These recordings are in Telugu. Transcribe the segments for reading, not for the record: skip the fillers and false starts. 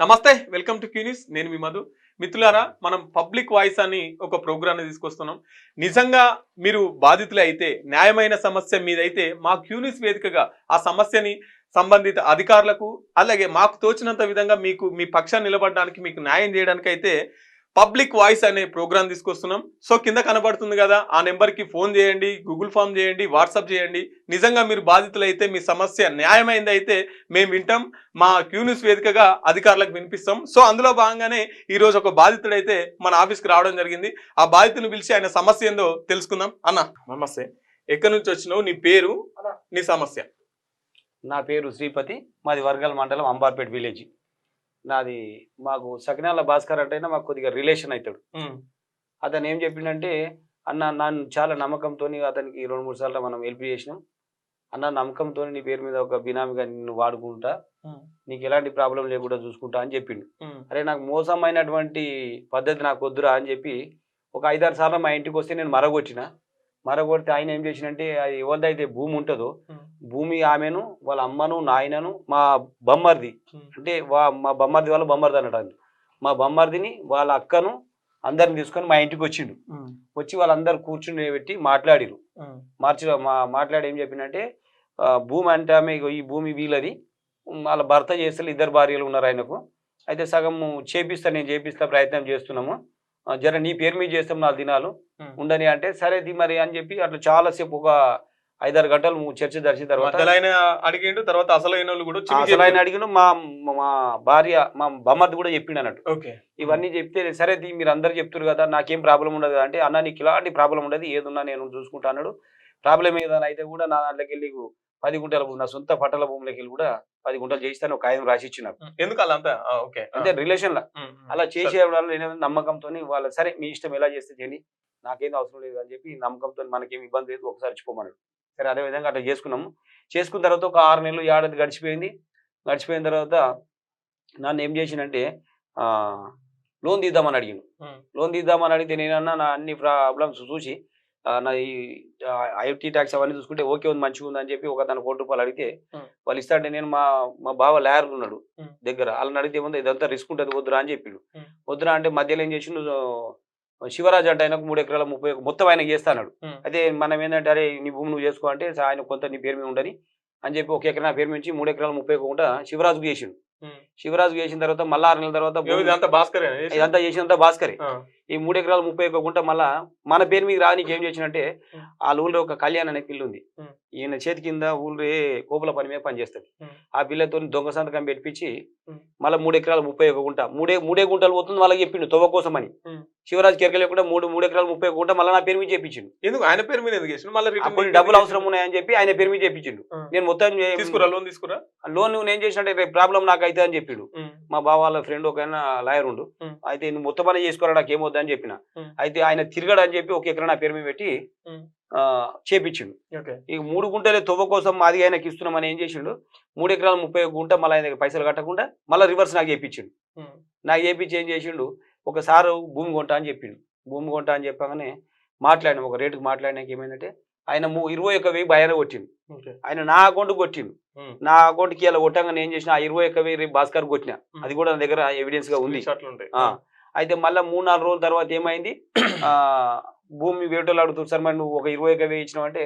నమస్తే, వెల్కమ్ టు క్యూనిస్. నేను మీ మధు. మిత్రులారా, మనం పబ్లిక్ వాయిస్ అని ఒక ప్రోగ్రామ్ తీసుకొస్తున్నాం. నిజంగా మీరు బాధితులు అయితే, న్యాయమైన సమస్య మీదైతే మా క్యూనిస్ వేదికగా ఆ సమస్యని సంబంధిత అధికారులకు, అలాగే మాకు తోచినంత విధంగా మీకు మీ పక్షాన్ని నిలబడడానికి, మీకు న్యాయం చేయడానికి అయితే పబ్లిక్ వాయిస్ అనే ప్రోగ్రామ్ తీసుకొస్తున్నాం. సో కింద కనబడుతుంది కదా, ఆ నెంబర్కి ఫోన్ చేయండి, గూగుల్ ఫామ్ చేయండి, వాట్సాప్ చేయండి. నిజంగా మీరు బాధితులైతే, మీ సమస్య న్యాయమైంది అయితే మేము వింటాం, మా క్యూనిస్ వేదికగా అధికారులకు వినిపిస్తాం. సో అందులో భాగంగానే ఈ రోజు ఒక బాధితుడైతే మన ఆఫీస్కి రావడం జరిగింది. ఆ బాధితుని పిలిచి ఆయన సమస్య ఏందో తెలుసుకుందాం. అన్న నమస్తే, ఎక్కడి నుంచి వచ్చినావు, నీ పేరు, నీ సమస్య? నా పేరు శ్రీపతి, మాది వర్గల్ మండలం అంబార్పేట విలేజ్. నాది మాకు సకినాల భాస్కర్ అంటే మాకు కొద్దిగా రిలేషన్ అవుతాడు. అతను ఏం చెప్పిండంటే, అన్న నన్ను చాలా నమ్మకంతో అతనికి 2-3 సార్లు మనం హెల్ప్ చేసినాం. అన్న నమ్మకంతో నీ పేరు మీద ఒక బినామీగా నిన్ను వాడుకుంటా, నీకు ఎలాంటి ప్రాబ్లం లేకుండా చూసుకుంటా అని చెప్పిండు. అరే నాకు మోసమైనటువంటి పద్ధతి నాకు వద్దురా అని చెప్పి ఒక 5-6 సార్లు మా ఇంటికి వస్తే నేను మరగొడితే ఆయన ఏం చేసినంటే, అది ఎవరిదైతే భూమి ఉంటుందో భూమి ఆమెను, వాళ్ళ అమ్మను, నాయనను, మా బొమ్మర్ది అంటే మా బొమ్మర్ది వాళ్ళ బొమ్మర్ది అన్నట్టు, మా బొమ్మర్దిని, వాళ్ళ అక్కను అందరిని తీసుకొని మా ఇంటికి వచ్చిండు. వచ్చి వాళ్ళందరూ కూర్చుని పెట్టి మాట్లాడిరు. మాట్లాడి ఏం చెప్పిందంటే, భూమి అంటే ఆమె ఈ భూమి వీళ్ళది, వాళ్ళ భర్త చేస్తే 2 భార్యలు ఉన్నారు ఆయనకు, అయితే సగం నేను చేపిస్తా ప్రయత్నం చేస్తున్నాము, జర నీ పేరు మీద చేస్తాం 4 దినాలు ఉండని అంటే, సరే మరి అని చెప్పి అట్లా చాలాసేపు ఒక 5-6 గంటలు చర్చ జరిచిన తర్వాత అడిగిండు. తర్వాత అసలైన వాళ్ళు కూడా అడిగిన మా భార్య, మా బొమ్మది కూడా చెప్పిండు అన్నట్టు. ఇవన్నీ చెప్తే, సరే మీరు అందరు చెప్తారు కదా, నాకేం ప్రాబ్లం ఉండదు అంటే, అన్న నీకు ఇలాంటి ప్రాబ్లం ఉండదు, ఏదున్నా నేను చూసుకుంటా అన్నాడు. ప్రాబ్లం ఏదైనా అయితే కూడా నా దాంట్లోకి వెళ్ళి 10 గుంటల భూమి, నా సొంత పట్టల భూమిలోకి వెళ్ళి కూడా 10 గుంటలు చేస్తాను ఒక కాగితం రాసి ఇచ్చినారు. ఎందుకు అలా అంటే రిలేషన్ లా అలా చేసే నమ్మకంతో వాళ్ళ, సరే మీ ఇష్టం ఎలా చేస్తే చేయండి, నాకేం అవసరం లేదు అని చెప్పి నమ్మకంతో, మనకేం ఇబ్బంది లేదు, ఒకసారి ఇచ్చిపోమన్నాడు. సరే అదే విధంగా అట్లా చేసుకున్న తర్వాత ఒక 6 నెలలు 7 నెలలు గడిచిపోయిన తర్వాత నన్ను ఏం చేసినంటే, లోన్ తీద్దామని అడిగితే నేనన్నా నా అన్ని ప్రాబ్లమ్స్ చూసి, నా ఈ ఐటీ ట్యాక్స్ అవన్నీ చూసుకుంటే ఓకే ఉంది, మంచిగా ఉంది అని చెప్పి ఒక తన ₹1,00,00,000 అడిగితే వాళ్ళు ఇస్తాంటే, నేను మా బావ లాయర్ ఉన్నాడు దగ్గర, వాళ్ళని అడిగితే ఏముంది, ఇదంతా రిస్క్ ఉంటుంది, వద్దురా అని చెప్పిండు. వద్దురా అంటే మధ్యలో ఏం చేసిండు, శివరాజు అంటే ఆయనకు 3 ఎకరాల 30 మొత్తం ఆయనకు చేస్తాడు. అయితే మనం ఏంటంటే, అరే నీ భూమి నువ్వు చేసుకో అంటే, ఆయన కొంత నీ పేరు మీద ఉండని అని చెప్పి 1 ఎకరా నా పేరు నుంచి 3 ఎకరాల 30 గుంట శివరాజుకు చేసిండు. శివరాజుకు చేసిన తర్వాత మళ్ళీ 6 నెలల తర్వాత ఇదంతా చేసినంత భాస్కరే. ఈ 3 ఎకరాల 31 గుంట మళ్ళా మన పేరు మీద రానికి ఏం చేసినంటే, ఆ ఊళ్ళో ఒక కళ్యాణ్ అనే పిల్ల ఉంది, ఈయన చేతి కింద ఊళ్ళో కోపుల పని మీద పనిచేస్తుంది. ఆ పిల్లతో దొంగ సంతకం పెట్టించి మళ్ళీ 3 ఎకరాల 31 గుంట, మూడే గుంటలు పోతుంది వాళ్ళకి చెప్పిండు తవ్వ కోసం అని. శివరాజు కెరక లేకుండా 3 ఎకరాల 30 గుంట మళ్ళీ నా పేరు మీద చేపించిండు. ఎందుకు ఆయన పేరు మీద ఎందుకు చేసిండు? మళ్ళీ కొన్ని డబ్బులు అవసరం ఉన్నాయని చెప్పి ఆయన పేరు మీద చేపించిండు. నేను మొత్తం లోన్ నేను చేసినట్టే రేపు ప్రాబ్లం నాకు అయితే అని చెప్పిండు. మా బావ వాళ్ళ ఫ్రెండ్ ఒక లాయర్ ఉండు, అయితే నువ్వు మొత్తం పని చేసుకోరా, నాకు ఏమొద్దు అని చెప్పిన. అయితే ఆయన తిరగడు అని చెప్పి 1 ఎకరా నా పేరు మీద పెట్టి చేపించిండు. ఈ 3 గుంటలే తవ్వ కోసం మాది ఆయనకి ఇస్తున్నామని ఏం చేసిండు, 3 ఎకరాల 30 గుంట మళ్ళీ ఆయన పైసలు కట్టకుండా మళ్ళీ రివర్స్ నాకు చేపించిండు. నాకు చేపించి ఏం చేసిండు, ఒకసారి భూమి కొంటా అని చెప్పిండు. భూమి కొంటా అని చెప్పగానే మాట్లాడినాం, ఒక రేటుకు మాట్లాడినాక ఏమైందంటే, ఆయన 21,000 ఆయన కొట్టిండు. ఆయన నా అకౌంట్కి కొట్టిండు. నా అకౌంట్కి ఇలా కొట్టగానే ఏం చేసిన, ఆ 21,000 భాస్కర్ కొట్టిన, అది కూడా నా దగ్గర ఎవిడెన్స్ గా ఉంది. అయితే మళ్ళీ 3-4 రోజుల తర్వాత ఏమైంది, భూమి వేటోళ్ళు అడుగుతారు, సార్ మరి నువ్వు ఒక 21,000 ఇచ్చినావు అంటే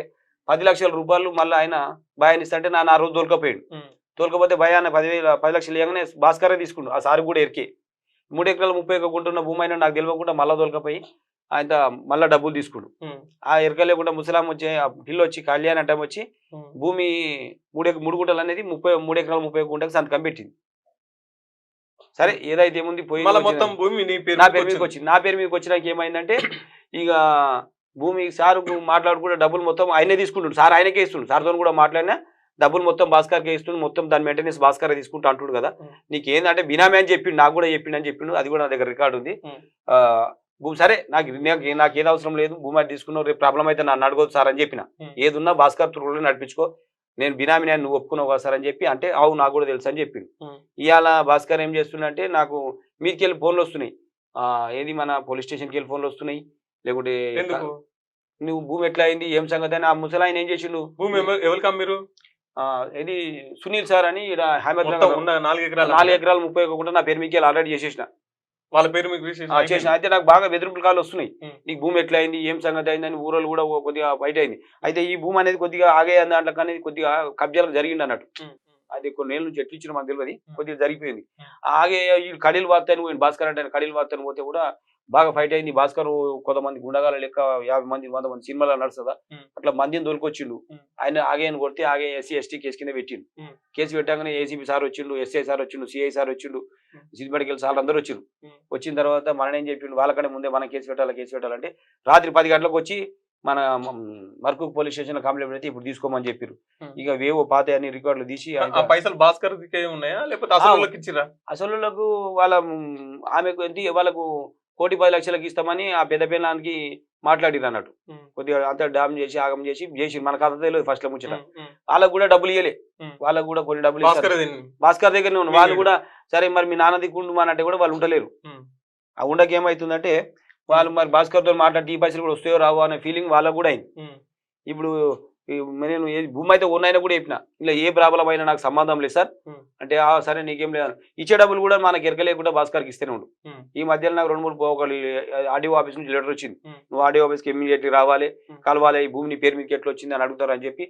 10 లక్షల రూపాయలు మళ్ళీ ఆయన భయాన్ని ఇస్తా అంటే, నా రోజు తోలుకపోయాడు. తోలుకపోతే భయాన్ని 10 లక్షలు ఇవ్వగానే భాస్కరే తీసుకుండు. ఆ సారి కూడా ఎరికే 3 ఎకరాల 31 గుంట ఉన్న భూమి అయినా నాకు తెలియకుండా మళ్ళీ తోలుకపోయి ఆయన మళ్ళీ డబ్బులు తీసుకుండు. ఆ ఎరక లేకుండా ముసలాం వచ్చి, పిల్లు వచ్చి, కళ్యాణ్ అంటే వచ్చి భూమి 3 గుంటలు అనేది 3 ఎకరాల 30 గుంటకు సంతకం పెట్టింది. సరే ఏదైతే ఏముంది పోయి మొత్తం భూమి నా పేరు మీదకి వచ్చింది. నా పేరు మీదకి వచ్చినాక ఏమైందంటే, ఇక భూమి సార్ మాట్లాడుకుంటే డబ్బులు మొత్తం ఆయనే తీసుకుంటుండు. సార్ ఆయనకే ఇస్తుండు. సార్తో కూడా మాట్లాడినా డబ్బులు మొత్తం భాస్కర్కే ఇస్తుండు. మొత్తం దాని మెయింటెనెన్స్ భాస్కర్ తీసుకుంటూ అంటుడు కదా, నీకు ఏంటంటే బినామీ అని చెప్పిండు, నాకు కూడా చెప్పిండు అని చెప్పిండు. అది కూడా నా దగ్గర రికార్డు ఉంది. భూమి సరే నాకు ఏది అవసరం లేదు, భూమి అది తీసుకున్నావు, రేపు ప్రాబ్లం అయితే నన్ను అడగదు సార్ అని చెప్పిన. ఏదున్నా భాస్కర్ త్రూలో నడిపించుకో, నేను బినామీ నువ్వు ఒప్పుకున్నావు కదా సార్ అని చెప్పి అంటే, అవు నాకు కూడా తెలుసు అని చెప్పిండు. ఇవాళ భాస్కర్ ఏం చేస్తుండే, నాకు మీదకి వెళ్ళి ఫోన్లు వస్తున్నాయి, ఏది మన పోలీస్ స్టేషన్కి వెళ్ళి ఫోన్లు వస్తున్నాయి, లేకుంటే నువ్వు భూమి ఎట్లా అయింది, ఏం సంగతి అని. ఆ ముసలాయన ఏం చేసిండు, భూమి ఎవరికి అమ్మిరు, ఇది సునీల్ సార్ అని ఇక్కడ మొత్తం ఉన్న 4 ఎకరాలు 4 ఎకరాలు 30 గుంట నా పేరు మీకు ఆల్రెడీ చేసేసిన వాళ్ళ పేరు మీకు రిజిస్ట్రేషన్ చేసిన. అయితే నాకు బాగా బెదిరింపుల కాలు వస్తున్నాయి, ఉం. నీకు భూమి ఎట్లా అయింది, ఏం సంగతి అయిందని ఊరోళ్ళు కూడా కొద్దిగా బయట అయింది. అయితే ఈ భూమి అనేది కొద్దిగా ఆగే దాంట్లో కానీ కొద్దిగా కబ్జాలకు జరిగింది అన్నట్టు. అది కొన్ని ఏళ్ళ నుంచి ఎట్లు ఇచ్చిన మాకు తెలియదు, కొద్దిగా జరిగిపోయింది. ఆగే ఈ కడీలు వార్తని పోయింది భాస్కర్ అంటే, కడీలు వార్తని పోతే కూడా బాగా ఫైట్ అయింది. భాస్కర్ కొంతమంది గుండగాల లెక్క 50 మంది 100 మంది సినిమాలో నడుస్తుందా అట్లా మందిని దొరికొచ్చిండు. ఆయన ఆగేని కొడితే ఆగే ఎస్సీ ఎస్టీ కేసు కింద పెట్టిండు. కేసు పెట్టగానే ఏసీబీ సార్ వచ్చిండు, ఎస్ఐ సార్ వచ్చిండు, సిఐ సార్ వచ్చిండు, సిద్దిపేటకి వెళ్ళి సార్ అందరూ వచ్చిండు. వచ్చిన తర్వాత మనం ఏం చెప్పిండు, వాళ్ళకంటే ముందే మనం కేసు పెట్టాలంటే రాత్రి 10 గంటలకు వచ్చి మన మర్కు పోలీస్ స్టేషన్ లో కంప్లైంట్ అయితే ఇప్పుడు తీసుకోమని చెప్పారు. ఇక వేవో పాత అన్ని రికార్డులు తీసి పైసలు భాస్కర్ ఉన్నాయా లేకపోతే అసలు ఇచ్చిరా? అసలులకు వాళ్ళ ఆమెకు ఎంత వాళ్ళకు 1,10,00,000 ఇస్తామని ఆ పెద్ద పిల్లానికి మాట్లాడిరు అన్నట్టు. కొద్దిగా అంతా డామ్ చేసి ఆగం చేసి మనకు అంత తెలియదు ఫస్ట్ లో ముచ్చట. వాళ్ళకు కూడా డబ్బులు ఇవ్వలే, వాళ్ళకు కూడా కొన్ని డబ్బులు భాస్కర్ దగ్గరనే ఉన్న వాళ్ళు కూడా సరే మరి మీ నాన్న దిక్కుండు అంటే కూడా వాళ్ళు ఉండలేరు. ఆ ఉండకి ఏమైతుందంటే వాళ్ళు మరి భాస్కర్ తో మాట్లాడి ఈ పైసలు కూడా వస్తాయో రావో అనే ఫీలింగ్ వాళ్ళకు కూడా అయింది. ఇప్పుడు నేను భూమి అయితే ఉన్నాయని కూడా చెప్పిన, ఇలా ఏ ప్రాబ్లం అయినా నాకు సంబంధం లేదు సార్ అంటే, సరే నీకేం లేదు ఇచ్చే డబ్బులు కూడా మనకి ఎరకలేకుండా భాస్కర్కి ఇస్తేనే ఉండు. ఈ మధ్యలో నాకు 2-3 ఆర్డీఓ ఆఫీస్ నుంచి లెటర్ వచ్చింది, నువ్వు ఆర్డీఓ ఆఫీస్కి ఇమ్మీడియట్లీ రావాలి, కలవాలి, ఈ భూమి నీ పేరు మీకు ఎట్లా వచ్చింది అని అడుగుతారు అని చెప్పి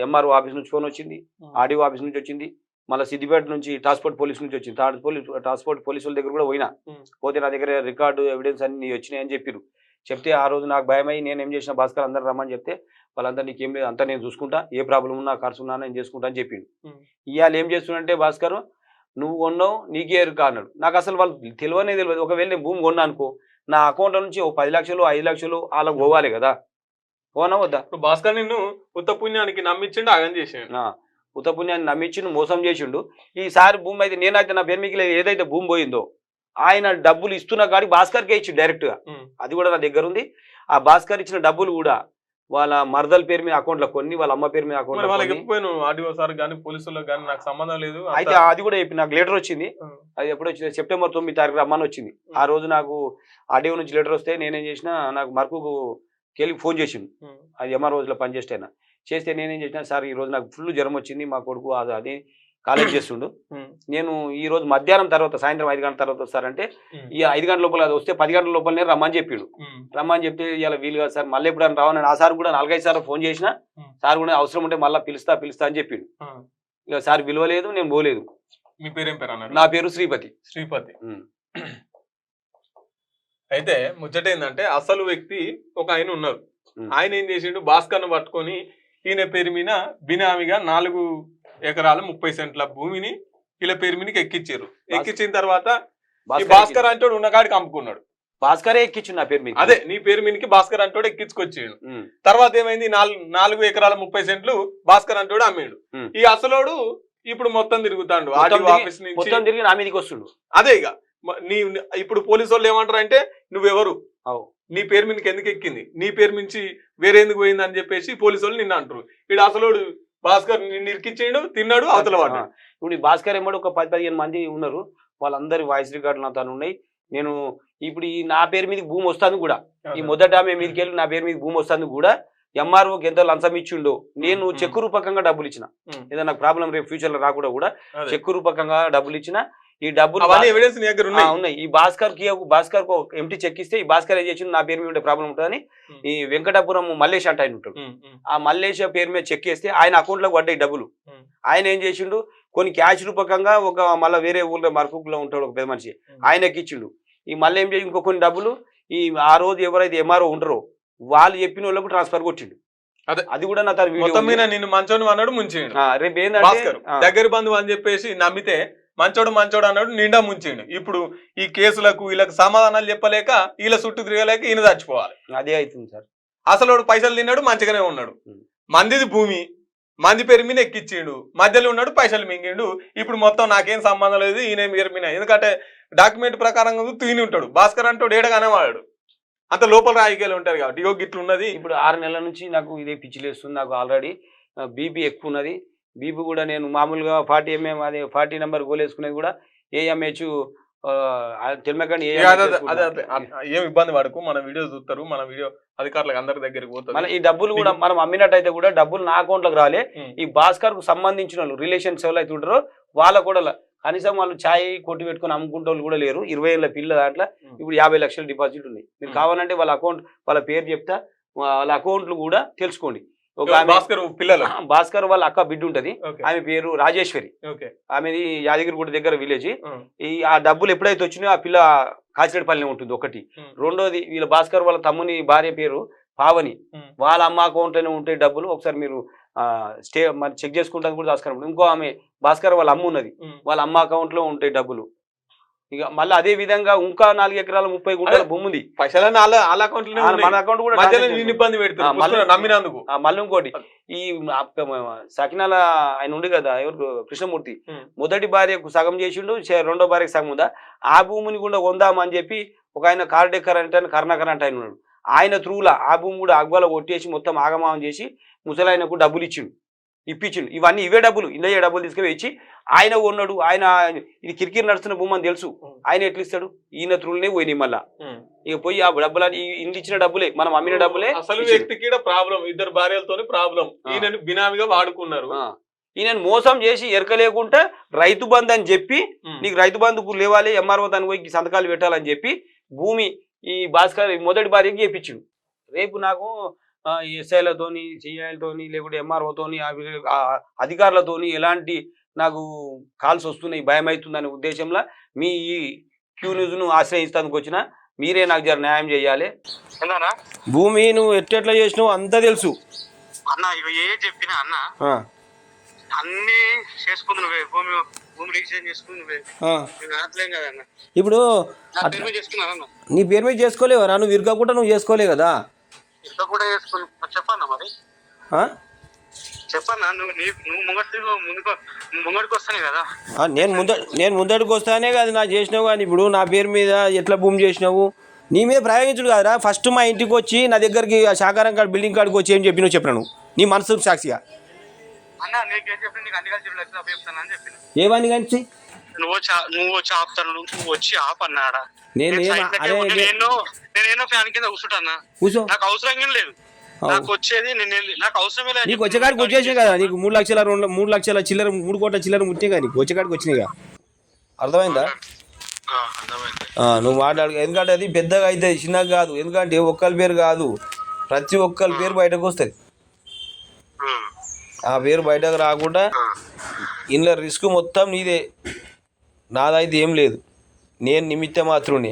ఎంఆర్ఓ ఆఫీస్ నుంచి ఫోన్ వచ్చింది, ఆర్డీఓ ఆఫీస్ నుంచి వచ్చింది, మళ్ళీ సిద్దిపేట నుంచి ట్రాన్స్పోర్ట్ పోలీస్ నుంచి వచ్చింది. ట్రాన్స్పోర్ట్ పోలీసుల దగ్గర కూడా పోతే నా దగ్గర రికార్డు ఎవిడెన్స్ అన్ని వచ్చినాయని చెప్పారు. చెప్తే ఆ రోజు నాకు భయమై నేను ఏం చేసిన, భాస్కర్ అందరు రమ్మని చెప్తే వాళ్ళందరూ నీకేం లేదు అంతా నేను చూసుకుంటా, ఏ ప్రాబ్లం ఉన్నా ఖర్చు ఉన్నా నేను చేసుకుంటా అని చెప్పిండు. ఇవాళ ఏం చేస్తున్నంటే భాస్కర్ నువ్వు కొన్నావు నీకే ఎరుక అన్నాడు. నాకు అసలు వాళ్ళు తెలియదు. ఒకవేళ నేను భూమి కొన్నా అనుకో, నా అకౌంట్ నుంచి 10 లక్షలు 5 లక్షలు వాళ్ళకి పోవాలి కదా, పోనా వద్దా? భాస్కర్ నిన్ను ఉత్తపుణ్యానికి నమ్మించిండు, ఆగం చేసిండు. ఉత్తపుణ్యాన్ని నమ్మించిండు, మోసం చేసిండు. ఈసారి భూమి అయితే నేనైతే నా పేరు మీకు లేదు, ఏదైతే భూమి పోయిందో ఆయన డబ్బులు ఇస్తున్న కాడికి భాస్కర్కే ఇచ్చి డైరెక్ట్ గా, అది కూడా నా దగ్గర ఉంది. ఆ భాస్కర్ ఇచ్చిన డబ్బులు కూడా వాళ్ళ మరదల పేరు మీద అకౌంట్ లో కొన్ని, వాళ్ళ అమ్మ పేరు మీద అకౌంట్ నాకు సంబంధం లేదు. అయితే అది కూడా చెప్పి నాకు లెటర్ వచ్చింది. అది ఎప్పుడు వచ్చింది, సెప్టెంబర్ 9 తారీఖు రమ్మని వచ్చింది. ఆ రోజు నాకు ఆర్డీఓ నుంచి లెటర్ వస్తే నేనేం చేసిన, నాకు మరకుకు వెళ్ళి ఫోన్ చేసిండు, అది ఎంఆర్ రోజులో పనిచేస్తేనా చేస్తే నేనేం చేసిన, సార్ ఈ రోజు నాకు ఫుల్ జ్వరం వచ్చింది, మా కొడుకు అది కాలేజ్ చేస్తుండు, నేను ఈ రోజు మధ్యాహ్నం తర్వాత సాయంత్రం 5 గంటల తర్వాత వస్తారంటే ఈ 5 గంటల లోపల అది వస్తే 10 గంటల లోపలనే రమ్మని చెప్పిండు. రమ్మని చెప్తే ఇలా వీలు కాదు సార్, మళ్ళీ ఎప్పుడు రావని ఆ సార్ కూడా 4-5 సార్లు ఫోన్ చేసిన, సార్ కూడా అవసరం ఉంటే మళ్ళీ పిలుస్తా అని చెప్పిండు. ఇక సార్ పిలవలేదు, నేను పోలేదు. మీ పేరేం పేరు అన్నారు? నా పేరు శ్రీపతి. అయితే ముచ్చట ఏంటంటే అసలు వ్యక్తి ఒక ఆయన ఉన్నారు, ఆయన ఏం చేసిండు, భాస్కర్ను పట్టుకొని ఈయన పేరు మీద బినామీగా 4 ఎకరాల 30 సెంట్ల భూమిని వీళ్ళ పేరు మీదకి ఎక్కించారు. ఎక్కించిన తర్వాత భాస్కర్ అంటోడు ఉన్న కాడికి అమ్ముకున్నాడు. భాస్కరే ఎక్కించు నా పేరు మీద, అదే నీ పేరు మీదకి భాస్కర్ అంటోడు ఎక్కించుకొచ్చాడు. తర్వాత ఏమైంది, 4 ఎకరాల 30 సెంట్లు భాస్కర్ అంటోడు అమ్మాడు. ఈ అసలోడు ఇప్పుడు మొత్తం తిరుగుతాడు, ఆఫీస్ నుంచి తిరిగి నా మీదకి వస్తుండు. అదే ఇక నీ ఇప్పుడు పోలీసు వాళ్ళు ఏమంటారు అంటే, నువ్వెవరు, నీ పేరు మీదకి ఎందుకు ఎక్కింది, నీ పేరు నుంచి వేరే ఎందుకు పోయింది అని చెప్పేసి పోలీసు వాళ్ళు నిన్న అంటారు. ఇక్కడ అసలోడు భాస్కర్ నిన్ను ఇరికిచ్చేయడు, తిన్నాడు, అవతల వాడు. ఇప్పుడు భాస్కర్ ఏమో ఒక 10-15 మంది ఉన్నారు, వాళ్ళందరి వాయిస్ రికార్డులు నాతో ఉన్నాయి. నేను ఇప్పుడు ఈ నా పేరు మీద భూమి వస్తాను కూడా, ఈ మొదట ఆమె మీదకి వెళ్ళి నా పేరు మీద భూమి వస్తాను కూడా ఎంఆర్ఓకి ఎంతో లంచం ఇచ్చిండో, నేను చెక్కు రూపకంగా డబ్బులు ఇచ్చిన, ఏదైనా నాకు ప్రాబ్లం రేపు ఫ్యూచర్ లో రాకుండా కూడా చెక్కు రూపకంగా డబ్బులు ఇచ్చిన. ఈ డబ్బులు ఉన్నాయి. ఈ భాస్కర్ కు ఎంటీ చెక్ ఇస్తే ఈ భాస్కర్ ఏం చేసిండు, నా పేరు మీద ప్రాబ్లం ఉంటుందని ఈ వెంకటాపురం మల్లేష్ అంటే ఆయన ఉంటాడు, ఆ మల్లేష్ పేరు మీద చెక్ వేస్తే ఆయన అకౌంట్ లో పడ్డాయి డబ్బులు. ఆయన ఏం చేసిండు, కొన్ని క్యాష్ రూపకంగా ఒక మళ్ళీ వేరే ఊళ్ళో మరకులో ఉంటాడు ఒక పెద్ద మనిషి, ఆయనకి ఇచ్చిండు. ఈ మళ్ళీ ఏం చేసి ఇంకో కొన్ని డబ్బులు ఈ ఆ రోజు ఎవరైతే ఎంఆర్ఓ ఉంటారో వాళ్ళు చెప్పిన వాళ్ళకు ట్రాన్స్ఫర్ కొట్టిండు. అది కూడా నా నిన్ను మంచోడు అన్నాడు, ముంచిండు. రేపు ఏంటంటే దగ్గర బంధువు అని చెప్పేసి నమ్మితే మంచోడు అన్నాడు, నిండా ముంచిండు. ఇప్పుడు ఈ కేసులకు వీళ్ళకి సమాధానాలు చెప్పలేక వీళ్ళ చుట్టూ తిరగలేక ఈయన చచ్చిపోవాలి. అదే అవుతుంది సార్. అసలు పైసలు తిన్నాడు, మంచిగానే ఉన్నాడు, మందిది భూమి మంది పేరు మీద ఎక్కిచ్చిండు, మధ్యలో ఉన్నాడు, పైసలు మింగిండు. ఇప్పుడు మొత్తం నాకేం సంబంధం లేదు ఈయన పేరు మీద, ఎందుకంటే డాక్యుమెంట్ ప్రకారంగా తూని ఉంటాడు. భాస్కర్ అంటాడు ఏడగానే వాడాడు, అంత లోపల రాజకీయాలు ఉంటారు కాబట్టి ఇగో గిట్లు ఉన్నది. ఇప్పుడు 6 నెలల నుంచి నాకు ఇదే పిచ్చిలేస్తుంది, నాకు ఆల్రెడీ బీపీ ఎక్కువ ఉన్నది. బీపీ కూడా నేను మామూలుగా 40 mm అదే 40 నెంబర్ గోల్ వేసుకునేది కూడా AMH తెలమకండి ఇక అదే ఏం ఇబ్బంది పడకు, మన వీడియో చూస్తారు, మన వీడియో అధికారులకు అందరి దగ్గరికి పోతుంది. మళ్ళీ ఈ డబ్బులు కూడా మనం అమ్మినట్టయితే కూడా డబ్బులు నా అకౌంట్ లోకి రాలే. ఈ భాస్కర్ కు సంబంధించిన వాళ్ళు రిలేషన్స్ ఎవరు అయితే ఉంటారో వాళ్ళ కూడా కనీసం వాళ్ళు ఛాయ్ కొట్టి పెట్టుకుని అమ్ముకుంటే వాళ్ళు కూడా లేరు. 20 ఏళ్ళ పిల్ల దాంట్లో ఇప్పుడు 50 లక్షల డిపాజిట్ ఉన్నాయి. మీరు కావాలంటే వాళ్ళ అకౌంట్ వాళ్ళ పేరు చెప్తా, వాళ్ళ అకౌంట్లు కూడా తెలుసుకోండి. భాస్కర్ వాళ్ళ అక్క బిడ్డ ఉంటది, ఆమె పేరు రాజేశ్వరి, ఆమెది యాదగిరిగుట్ట దగ్గర విలేజ్. ఆ డబ్బులు ఎప్పుడైతే వచ్చినాయో ఆ పిల్ల కాచిరెడ్డిపల్లి ఉంటుంది ఒకటి. రెండోది వీళ్ళ భాస్కర్ వాళ్ళ తమ్ముని భార్య పేరు పావని, వాళ్ళ అమ్మ అకౌంట్ లోనే ఉంటాయి డబ్బులు. ఒకసారి మీరు మరి చెక్ చేసుకుంటాను కూడా భాస్కర్. ఇంకో ఆమె భాస్కర్ వాళ్ళ అమ్మ ఉన్నది, వాళ్ళ అమ్మ అకౌంట్ లో ఉంటాయి డబ్బులు. ఇక మళ్ళీ అదే విధంగా ఇంకా 4 ఎకరాల 30 గుంటల భూమి ఉంది, మన అకౌంట్ కూడా మళ్ళీ ఇంకోటి ఈ సకినాల ఆయన ఉండి కదా ఎవరు కృష్ణమూర్తి, మొదటి భార్యకు సగం చేసిండు, రెండో భార్యకు సగం ఉందా, ఆ భూమిని కూడా కొందామని చెప్పి ఒక ఆయన కార్డెక్కర్ అంటే కరుణాకర్ అంటే ఆయన ఉన్నాడు, ఆయన త్రూలా ఆ భూమి కూడా అగ్వాల కొట్టేసి మొత్తం ఆగమాగం చేసి ముసలాయనకు డబ్బులు ఇప్పించిండు. ఇవన్నీ ఇవే డబ్బులు, ఇందయ్యే డబ్బులు తీసుకుని ఇచ్చి ఆయన ఉన్నాడు. ఆయన ఇది కిరికిరి నడుస్తున్న భూమి అని తెలుసు, ఆయన ఎట్లా ఇస్తాడు, ఈయన త్రూలనే పోయినాయి. మళ్ళా ఇక పోయి ఆ డబ్బులు ఇంటి ఇచ్చిన డబ్బులే, మనం అమ్మిన డబ్బులే. అసలు వ్యక్తికి ప్రాబ్లం, ఇద్దరు భార్యలతో ప్రాబ్లం, ఈయన బినామీగా వాడుకున్నారు. ఈయన మోసం చేసి ఎరక లేకుండా రైతు బంధు అని చెప్పి, నీకు రైతు బంధుకు లేవాలి, ఎంఆర్ఓ దానికి పోయి సంతకాలు పెట్టాలని చెప్పి భూమి ఈ భాస్కర్ మొదటి భార్యకి చేపించిండు. రేపు నాకు ఎస్ఐలతోని, సిఐలతోని, లేకుంటే ఎంఆర్ఓతోని, అధికారులతోని ఎలాంటి నాకు కాల్స్ వస్తున్నాయి, భయం అవుతుందనే ఉద్దేశంలో మీ ఈ క్యూ న్యూస్ను ఆశ్రయిస్తానికి వచ్చిన మీరే నాకు జర న్యాయం చేయాలి. భూమి నువ్వు ఎట్లా చేసినావు అంతా తెలుసు అన్న, ఇవి ఏ చెప్పినా అన్న అన్ని చేసుకుంది నువ్వే, భూమి రిజిస్ట్రేషన్ చేసుకుని నువ్వే కదన్న. ఇప్పుడు చేసుకున్నా నీ పేరు మీద చేసుకోలేవరా, నువ్వు విరగకుండా నువ్వు చేసుకోలే కదా, కూడా చేసుకుని చెప్పన్నా మరి చెప్పన్నా. నువ్వు ముంగడికి వస్తానే కదా, నేను ముందడికి వస్తానే కదా నా చేసినావు. కానీ ఇప్పుడు నా పేరు మీద ఎట్లా భూమి చేసినావు, నీ మీద ప్రయోగించుడు కదరా. ఫస్ట్ మా ఇంటికి వచ్చి నా దగ్గరికి శాకారం కార్డు బిల్డింగ్ కార్డుకి వచ్చి ఏం చెప్పినావు చెప్పినాను, నీ మనసు సాక్షిగా. ఏమని కలిసి నువ్వు వచ్చి ఆపుతాను, నువ్వు వచ్చి ఆపన్నాడా. నేను ఫ్యాన్ కింద కూర్చుంటా, నాకు అవసరం లేదు, నాకు వచ్చేది నాకు అవసరమే లేదు. నీకు వచ్చేకాడికి వచ్చేసాయి కదా, నీకు 3 లక్షల 3 లక్షల చిల్లర 3 కోట్ల చిల్లర ముట్టే కదా నీకు వచ్చేకాడికి వచ్చినాయిగా. అర్థమైందా? నువ్వు మాట్లాడు, ఎందుకంటే అది పెద్దగా అవుతుంది, చిన్నగా కాదు. ఎందుకంటే ఒక్కరి పేరు కాదు, ప్రతి ఒక్కరి పేరు బయటకు వస్తుంది. ఆ పేరు బయటకు రాకుండా ఇందులో రిస్క్ మొత్తం నీదే, నాదైతే ఏం లేదు. నేను నిమిత్త మాత్రమే,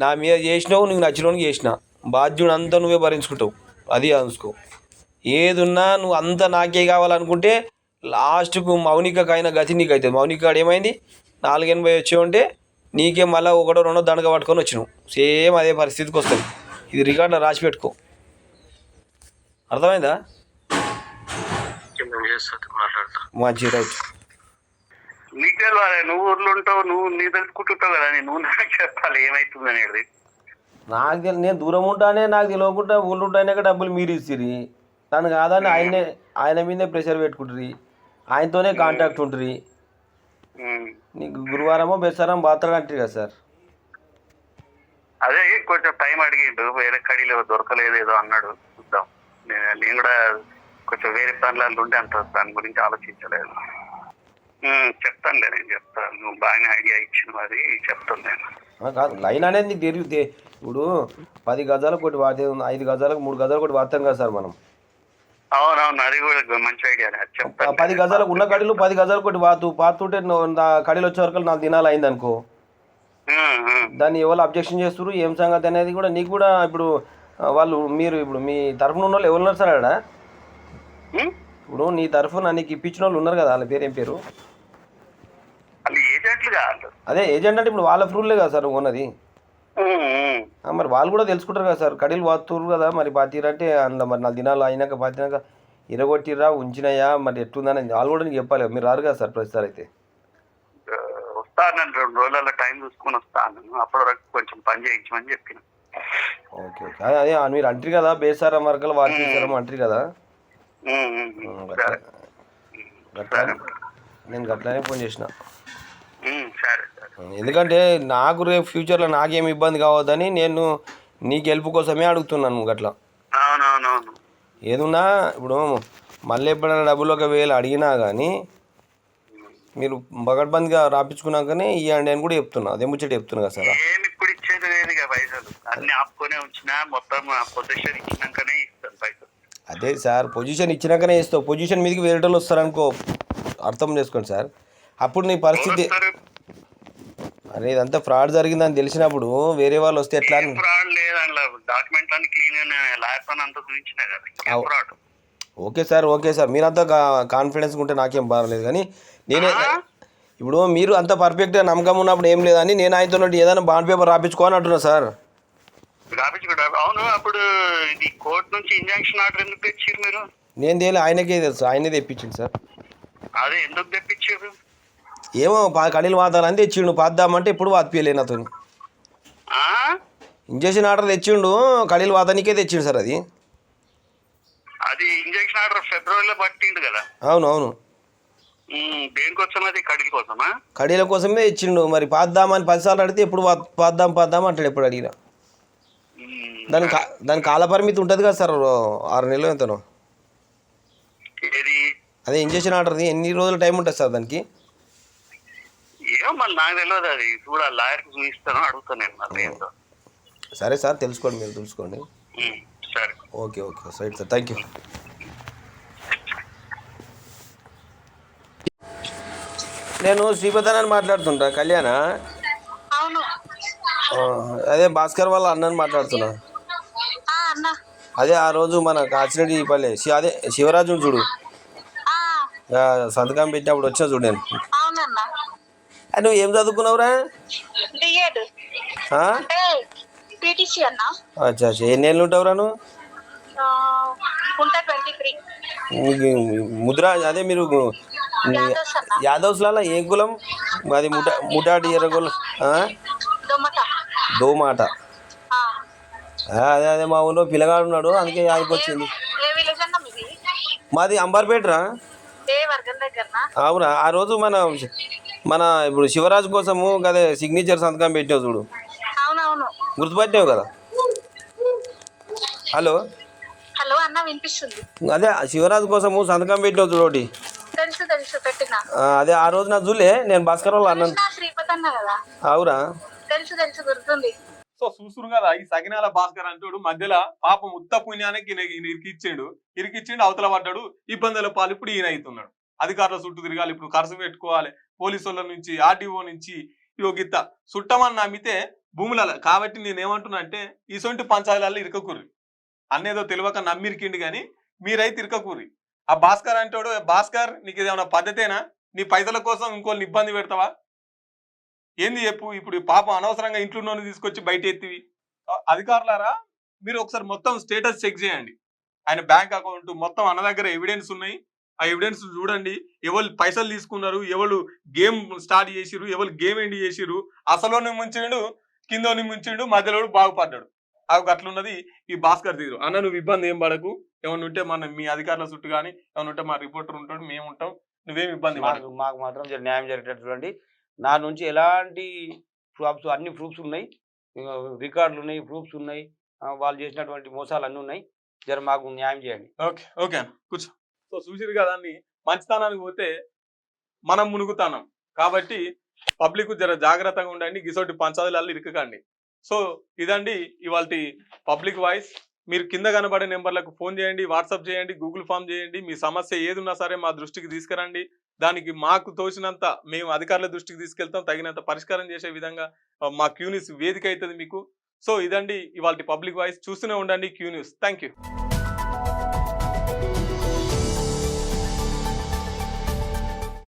నా మీద చేసినావు, నీకు నచ్చినోనికి చేసిన బాధ్యుడు అంతా నువ్వే భరించుకుంటావు. అది అనుకో, ఏదున్నా నువ్వు అంతా నాకే కావాలనుకుంటే లాస్ట్కు మౌనికకైనా గతి నీకు అవుతుంది. మౌనిక ఏమైంది, 480 వచ్చావంటే నీకే మళ్ళీ 1 2 దండగ పట్టుకొని వచ్చినావు, సేమ్ అదే పరిస్థితికి వస్తుంది. ఇది రికార్డులో రాసి పెట్టుకో, అర్థమైందా? మంచి రైట్. నీకు తెలియాలి, నువ్వు ఊర్లో ఉంటావు, నువ్వు నీ తెలుసుకుంటుంటావు కదా, నువ్వు నాకు చెప్పాలి ఏమైతుంది అనేది. నాకు నేను దూరం ఉంటానే, నాకు తెలియకుండా ఊళ్ళో ఉంటానే డబ్బులు మీరు ఇచ్చిరి, తను కాదని ఆయన మీదే ప్రెషర్ పెట్టుకుంటుంది, ఆయనతోనే కాంటాక్ట్ ఉంటుంది. నీకు గురువారమో బెస్సారం బాత్రగా అంటారు కదా సార్. అదే కొంచెం టైం అడిగిండు, వేరే కడీలో దొరకలేదు ఏదో అన్నాడు, చూద్దాం. నేను కూడా కొంచెం వేరే పనులలో ఉంటే అంత దాని గురించి ఆలోచించలేదు. చెప్తానులే, నేను చెప్తాను, నువ్వు బాగానే ఐడియా ఇచ్చిన అది చెప్తాను నేను. కాదు, లైన్ అనేది నీకు తెలియదు. ఇప్పుడు 10 గజాలకు ఒకటి వాడితే 5 గజాలకు 3 గజాలకు ఒకటి వాడతాం కదా సార్ మనం. అవునవును, అది కూడా మంచి ఐడియా చెప్తాను. 10 గజాలకు ఉన్న కడీలు 10 గజాలకు ఒకటి పాతుంటే కడీలు వచ్చే వరకు 4 దినాలు అయింది అనుకో, దాన్ని ఎవరు అబ్జెక్షన్ చేస్తారు ఏం సంగతి అనేది కూడా నీకు కూడా. ఇప్పుడు వాళ్ళు మీరు ఇప్పుడు మీ తరఫున ఉన్న వాళ్ళు ఎవరు ఉన్నారు సార్ ఆడ? ఇప్పుడు నీ తరఫున నీకు ఇప్పించిన వాళ్ళు ఉన్నారు కదా, వాళ్ళ పేరు ఏం పేరు? అదే ఏజెంట్ అంటే ఇప్పుడు వాళ్ళ ఫ్రూట్లే కదా సార్ ఉన్నది. మరి వాళ్ళు కూడా తెలుసుకుంటారు కదా సార్, కడీలు వాతురు కదా, మరి పాతీరంటే అందులో మరి 4 దినాలు అయినాక పాతినాక ఇరగొట్టిరా ఉంచినాయా మరి ఎట్లుందని వాళ్ళు కూడా నీకు చెప్పాలి. మీరు రారు కదా సార్ ప్రతిసారి. అయితే వస్తాను, 2 రోజులలో టైం చూసుకొని వస్తాను, అప్పటి వరకు కొంచెం పని చేయించమని చెప్పిన. ఓకే ఓకే, అదే మీరు అంటారు కదా బేసారం వర్కలు వార్తీసారం అంటారు కదా, నేను గట్లానే ఫోన్ చేసిన. సరే. ఎందుకంటే నాకు రేపు ఫ్యూచర్లో నాకేం ఇబ్బంది కావద్దని నేను నీకు హెల్ప్ కోసమే అడుగుతున్నాను గట్లా. అవునవునవును. ఏదున్నా ఇప్పుడు మళ్ళీ ఎప్పుడైనా డబ్బులు 1000 అడిగినా కానీ మీరు బగడ్బందిగా రాపించుకున్నాకనే ఇవ్వండి అని కూడా చెప్తున్నా. అదే ముచ్చట చెప్తున్నా కదా సార్. ఏమి ఇప్పుడు ఇచ్చేది లేదుగా పైసలు, అన్ని ఆపుకొనే ఉంచినా మొత్తం పొజిషన్ ఇచ్చినాకనే ఇస్తాను పైసలు. అదే సార్, పొజిషన్ ఇచ్చినాకనే ఇస్తావు. పొజిషన్ మీదకి వేరే వాళ్ళు వస్తారనుకో, అర్థం చేసుకోండి సార్. అప్పుడు నీ పరిస్థితి అరే ఇదంతా ఫ్రాడ్ జరిగిందని తెలిసినప్పుడు వేరే వాళ్ళు వస్తే ఎట్లా అని. ఫ్రాడ్ లేదు అందులో, డాక్యుమెంట్ అన్ని క్లీన్ లాయర్ అంతా చూపించినా కదా ఫ్రాడ్. ఓకే సార్ మీరంతా కాన్ఫిడెన్స్ ఉంటే నాకేం బాగలేదు. కానీ నేనే ఇప్పుడు మీరు అంత పర్ఫెక్ట్గా నమ్మకం ఉన్నప్పుడు ఏం లేదని నేను ఆయనతో ఏదైనా బాండ్ పేపర్ రాపించుకోని అంటున్నా సార్. రాపించుకుంటా. అవును, అప్పుడు ఇది కోర్టు నుంచి ఇంజంక్షన్ ఆర్డర్ ఎందుకు తెచ్చారు మీరు? నేను తేలి ఆయనకే తెలుసు, ఆయనే తెప్పించింది సార్. అదే ఎందుకు తెప్పించారు? ఏమో కడీలు వాతాలని తెచ్చిండు, పాద్దామంటే ఎప్పుడు వాతిపోయలే నాతో. ఇంజక్షన్ ఆర్డర్ తెచ్చిండు, కడీలు వాతానికే తెచ్చిండు సార్. అది అది ఇంజక్షన్ ఆర్డర్ ఫిబ్రవరిలో పట్టిండు కదా. అవును. దేనికోసం? అది కడీల కోసమా? కడీల కోసమే ఇచ్చిండు. మరి పాద్దామని 10 సార్లు అడిగితే ఎప్పుడు పాద్దాం అంటాడు ఎప్పుడు అడిగినా. దాని కాల పరిమితి ఉంటుంది కదా సార్, 6 నెలలు ఎంతనో. అదే ఇంజక్షన్ ఆర్డర్ది ఎన్ని రోజుల టైం ఉంటుంది సార్ దానికి? ఏమో మళ్ళీ నాకు తెలియదు, అది కూడా లాయర్కి చూపిస్తాను, అడుగుతాను నేను. సరే సార్, తెలుసుకోండి, మీరు తెలుసుకోండి. సరే, okay right sir, thank you. నేను శ్రీపదనాన్ని మాట్లాడుతుంటా, కళ్యాణ. అదే భాస్కర్ వాళ్ళ అన్నని మాట్లాడుతున్నా. అదే ఆ రోజు మన కాచిరెడ్డిపల్లి అదే శివరాజు చూడు, సంతకం పెట్టినప్పుడు వచ్చా చూడు నేను. నువ్వు ఏం చదువుకున్నావురా? అచ్చా, ఎన్ని ఏళ్ళు ఉంటావురా నువ్వు? ముద్ర అదే మీరు యాదవ్స్లలో ఏ కులం మాది? ముటాటి ఎర్రగొల్లం, దోమాట. అదే మా ఊళ్ళో పిల్లగాడు ఉన్నాడు, అందుకే యాదకి వచ్చింది. మాది అంబర్పేటరా. అవునా? ఆ రోజు మన ఇప్పుడు శివరాజు కోసము అదే సిగ్నేచర్ సంతకం పెట్టావు చూడు, గుర్తుపట్టావు కదా? హలో అన్న, వినిపిస్తుంది. అదే శివరాజు కోసము సంతకం పెట్టావు చూడు ఒకటి. తెలుసు పెట్టినా. అదే ఆ రోజు నా చూలే, నేను భాస్కర్ వాళ్ళ అన్నాను. అవురా? తెలుసు గుర్తుంది. సో చూసురు కదా, ఈ సగినాల భాస్కర్ అంటాడు మధ్యలో పాపం ఉత్త పుణ్యానికి ఇరికిచ్చిండు, అవతల పడ్డాడు, ఇబ్బందుల పాలు. ఇప్పుడు ఈయన అవుతున్నాడు. అధికారుల చుట్టూ తిరగాలి, ఇప్పుడు ఖర్చు పెట్టుకోవాలి, పోలీసు వాళ్ళ నుంచి, ఆర్టీఓ నుంచి, యోగిత చుట్టమని నమ్మితే భూముల. కాబట్టి నేనేమంటున్నా అంటే, ఇసొంటి పంచాయతీలలో ఇరకకూర్రి. అన్నేదో తెలియక నమ్మిరికిండి కానీ మీరైతే ఇరకకూర్రి. ఆ భాస్కర్ అంటాడు, భాస్కర్ నీకు ఇదేమన్నా పద్ధతేనా? నీ పైసల కోసం ఇంకోళ్ళని ఇబ్బంది పెడతావా? ఏంది చెప్పు. ఇప్పుడు పాపం అనవసరంగా ఇంట్లో తీసుకొచ్చి బయట ఎత్తివి. అధికారులారా, మీరు ఒకసారి మొత్తం స్టేటస్ చెక్ చేయండి. ఆయన బ్యాంక్ అకౌంట్ మొత్తం అన్న దగ్గర ఎవిడెన్స్ ఉన్నాయి. ఆ ఎవిడెన్స్ చూడండి. ఎవరు పైసలు తీసుకున్నారు, ఎవరు గేమ్ స్టార్ట్ చేసిరు, ఎవరు గేమ్ ఎండ్ చేసిరు, అసలుని ముంచిండు, కిందోని ముంచిండు, మధ్యలో బాగుపడ్డాడు. అవి అట్లున్నది ఈ భాస్కర్ తీరు. అన్న నువ్వు ఇబ్బంది ఏం పడకు, ఏమన్నా ఉంటే మన మీ అధికారుల చుట్టూ కానీ ఏమన్నా ఉంటే మా రిపోర్టర్ ఉంటాడు, మేము ఉంటాం, నువ్వేం ఇబ్బంది మాకు మాత్రం న్యాయం జరిగేటట్టు చూడండి. నా నుంచి ఎలాంటి ప్రూఫ్స్, అన్ని ప్రూఫ్స్ ఉన్నాయి, రికార్డులు ఉన్నాయి, ప్రూఫ్స్ ఉన్నాయి, వాళ్ళు చేసినటువంటి మోసాలు అన్నీ ఉన్నాయి. మాకు న్యాయం చేయండి. ఓకే అన్న, కూర్చో. సో చూసిరు కదా, మంచితనానికి పోతే మనం మునుగుతాం. కాబట్టి పబ్లిక్ జర జాగ్రత్తగా ఉండండి, గిసోటి పంచాయతీలలో ఇరకకండి. సో ఇదండి ఇవాళ పబ్లిక్ వాయిస్. మీరు కింద కనబడే నెంబర్లకు ఫోన్ చేయండి, వాట్సాప్ చేయండి, గూగుల్ ఫామ్ చేయండి. మీ సమస్య ఏదున్నా సరే మా దృష్టికి తీసుకురండి. దానికి మాకు తోచినంత మేము అధికారుల దృష్టికి తీసుకెళ్తాం. తగినంత పరిష్కారం చేసే విధంగా మా క్యూ న్యూస్ వేదిక అవుతుంది మీకు. సో ఇదండి ఇవాళ పబ్లిక్ వాయిస్. చూస్తూనే ఉండండి క్యూ న్యూస్. Thank you.